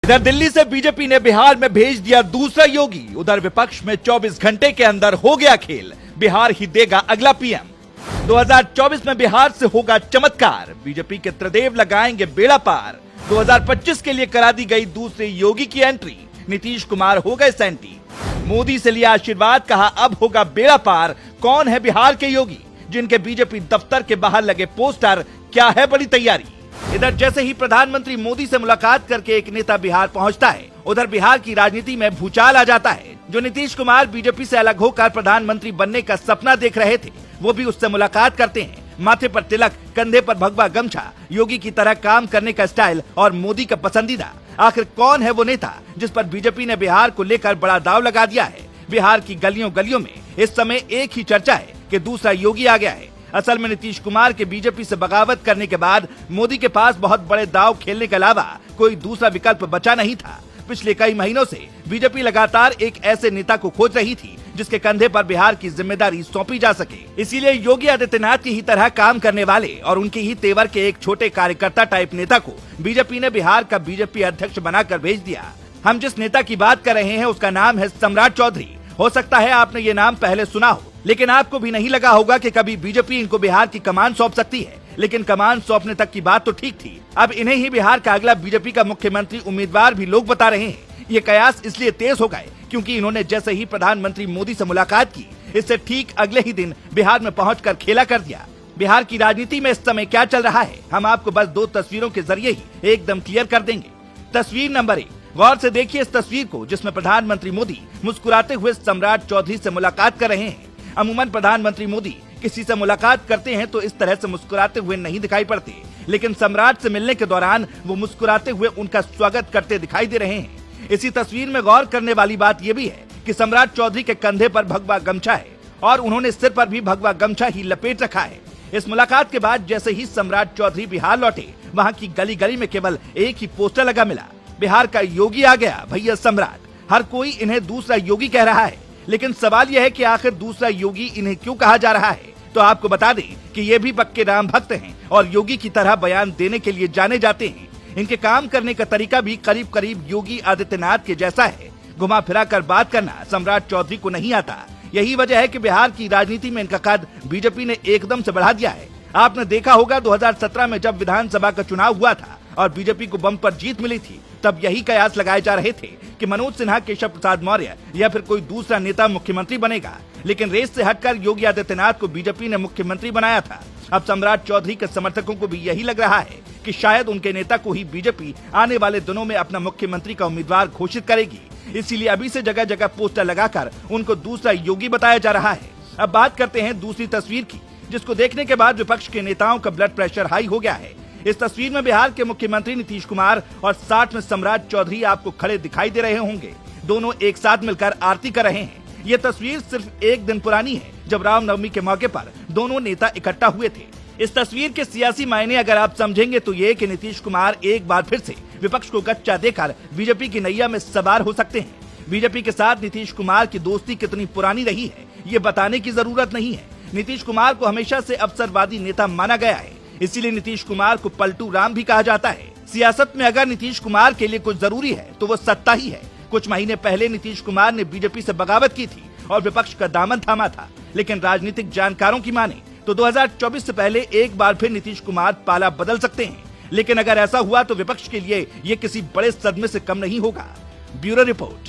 इधर दिल्ली से बीजेपी ने बिहार में भेज दिया दूसरा योगी। उधर विपक्ष में 24 घंटे के अंदर हो गया खेल, बिहार ही देगा अगला पीएम। 2024 में बिहार से होगा चमत्कार, बीजेपी के त्रिदेव लगाएंगे बेड़ा पार। 2025 के लिए करा दी गई दूसरे योगी की एंट्री, नीतीश कुमार हो गए सेंटी। मोदी से लिया आशीर्वाद, कहा अब होगा बेड़ा पार। कौन है बिहार के योगी जिनके बीजेपी दफ्तर के बाहर लगे पोस्टर, क्या है बड़ी तैयारी? इधर जैसे ही प्रधानमंत्री मोदी से मुलाकात करके एक नेता बिहार पहुंचता है, उधर बिहार की राजनीति में भूचाल आ जाता है। जो नीतीश कुमार बीजेपी से अलग होकर प्रधानमंत्री बनने का सपना देख रहे थे, वो भी उससे मुलाकात करते हैं। माथे पर तिलक, कंधे पर भगवा गमछा, योगी की तरह काम करने का स्टाइल और मोदी का पसंदीदा। आखिर कौन है वो नेता जिस पर बीजेपी ने बिहार को लेकर बड़ा दांव लगा दिया है? बिहार की गलियों गलियों में इस समय एक ही चर्चा है कि दूसरा योगी आ गया है। असल में नीतीश कुमार के बीजेपी से बगावत करने के बाद मोदी के पास बहुत बड़े दांव खेलने के अलावा कोई दूसरा विकल्प बचा नहीं था। पिछले कई महीनों से बीजेपी लगातार एक ऐसे नेता को खोज रही थी जिसके कंधे पर बिहार की जिम्मेदारी सौंपी जा सके। इसीलिए योगी आदित्यनाथ की ही तरह काम करने वाले और उनके ही तेवर के एक छोटे कार्यकर्ता टाइप नेता को बीजेपी ने बिहार का बीजेपी अध्यक्ष बनाकर भेज दिया। हम जिस नेता की बात कर रहे हैं उसका नाम है सम्राट चौधरी। हो सकता है आपने ये नाम पहले सुना हो, लेकिन आपको भी नहीं लगा होगा कि कभी बीजेपी इनको बिहार की कमान सौंप सकती है। लेकिन कमान सौंपने तक की बात तो ठीक थी, अब इन्हें ही बिहार का अगला बीजेपी का मुख्यमंत्री उम्मीदवार भी लोग बता रहे हैं। ये कयास इसलिए तेज हो गए क्योंकि इन्होंने जैसे ही प्रधानमंत्री मोदी से मुलाकात की, इससे ठीक अगले ही दिन बिहार में पहुंचकर खेला कर दिया। बिहार की राजनीति में इस समय क्या चल रहा है, हम आपको बस 2 तस्वीरों के जरिए ही एकदम क्लियर कर देंगे। तस्वीर नंबर 1, गौर से देखिए इस तस्वीर को, जिसमें प्रधानमंत्री मोदी मुस्कुराते हुए सम्राट चौधरी से मुलाकात कर रहे हैं। अमूमन प्रधानमंत्री मोदी किसी से मुलाकात करते हैं तो इस तरह से मुस्कुराते हुए नहीं दिखाई पड़ते, लेकिन सम्राट से मिलने के दौरान वो मुस्कुराते हुए उनका स्वागत करते दिखाई दे रहे हैं। इसी तस्वीर में गौर करने वाली बात ये भी है कि सम्राट चौधरी के कंधे पर भगवा गमछा है और उन्होंने सिर पर भी भगवा गमछा ही लपेट रखा है। इस मुलाकात के बाद जैसे ही सम्राट चौधरी बिहार लौटे, वहाँ की गली गली में केवल एक ही पोस्टर लगा मिला, बिहार का योगी आ गया भैया सम्राट। हर कोई इन्हें दूसरा योगी कह रहा है, लेकिन सवाल यह है कि आखिर दूसरा योगी इन्हें क्यों कहा जा रहा है? तो आपको बता दें कि ये भी पक्के राम भक्त हैं और योगी की तरह बयान देने के लिए जाने जाते हैं। इनके काम करने का तरीका भी करीब करीब योगी आदित्यनाथ के जैसा है। घुमा फिरा कर बात करना सम्राट चौधरी को नहीं आता। यही वजह है कि बिहार की राजनीति में इनका कद बीजेपी ने एकदम से बढ़ा दिया है। आपने देखा होगा 2017 में जब विधानसभा का चुनाव हुआ था और बीजेपी को बम पर जीत मिली थी, तब यही कयास लगाए जा रहे थे कि मनोज सिन्हा, केशव प्रसाद मौर्य या फिर कोई दूसरा नेता मुख्यमंत्री बनेगा। लेकिन रेस से हटकर योगी आदित्यनाथ को बीजेपी ने मुख्यमंत्री बनाया था। अब सम्राट चौधरी के समर्थकों को भी यही लग रहा है कि शायद उनके नेता को ही बीजेपी आने वाले दिनों में अपना मुख्यमंत्री का उम्मीदवार घोषित करेगी। इसीलिए अभी से जगह जगह पोस्टर लगाकर उनको दूसरा योगी बताया जा रहा है। अब बात करते हैं दूसरी तस्वीर की, जिसको देखने के बाद विपक्ष के नेताओं का ब्लड प्रेशर हाई हो गया है। इस तस्वीर में बिहार के मुख्यमंत्री नीतीश कुमार और साथ में सम्राट चौधरी आपको खड़े दिखाई दे रहे होंगे। दोनों एक साथ मिलकर आरती कर रहे हैं। ये तस्वीर सिर्फ एक दिन पुरानी है, जब रामनवमी के मौके पर दोनों नेता इकट्ठा हुए थे। इस तस्वीर के सियासी मायने अगर आप समझेंगे तो ये कि नीतीश कुमार एक बार फिर से विपक्ष को गच्चा देकर बीजेपी की नैया में सवार हो सकते हैं। बीजेपी के साथ नीतीश कुमार की दोस्ती कितनी पुरानी रही है, ये बताने की जरूरत नहीं है। नीतीश कुमार को हमेशा से अवसरवादी नेता माना गया है, इसीलिए नीतीश कुमार को पलटू राम भी कहा जाता है। सियासत में अगर नीतीश कुमार के लिए कुछ जरूरी है तो वो सत्ता ही है। कुछ महीने पहले नीतीश कुमार ने बीजेपी से बगावत की थी और विपक्ष का दामन थामा था, लेकिन राजनीतिक जानकारों की माने तो 2024 से पहले एक बार फिर नीतीश कुमार पाला बदल सकते हैं। लेकिन अगर ऐसा हुआ तो विपक्ष के लिए ये किसी बड़े सदमे से कम नहीं होगा। Bureau report.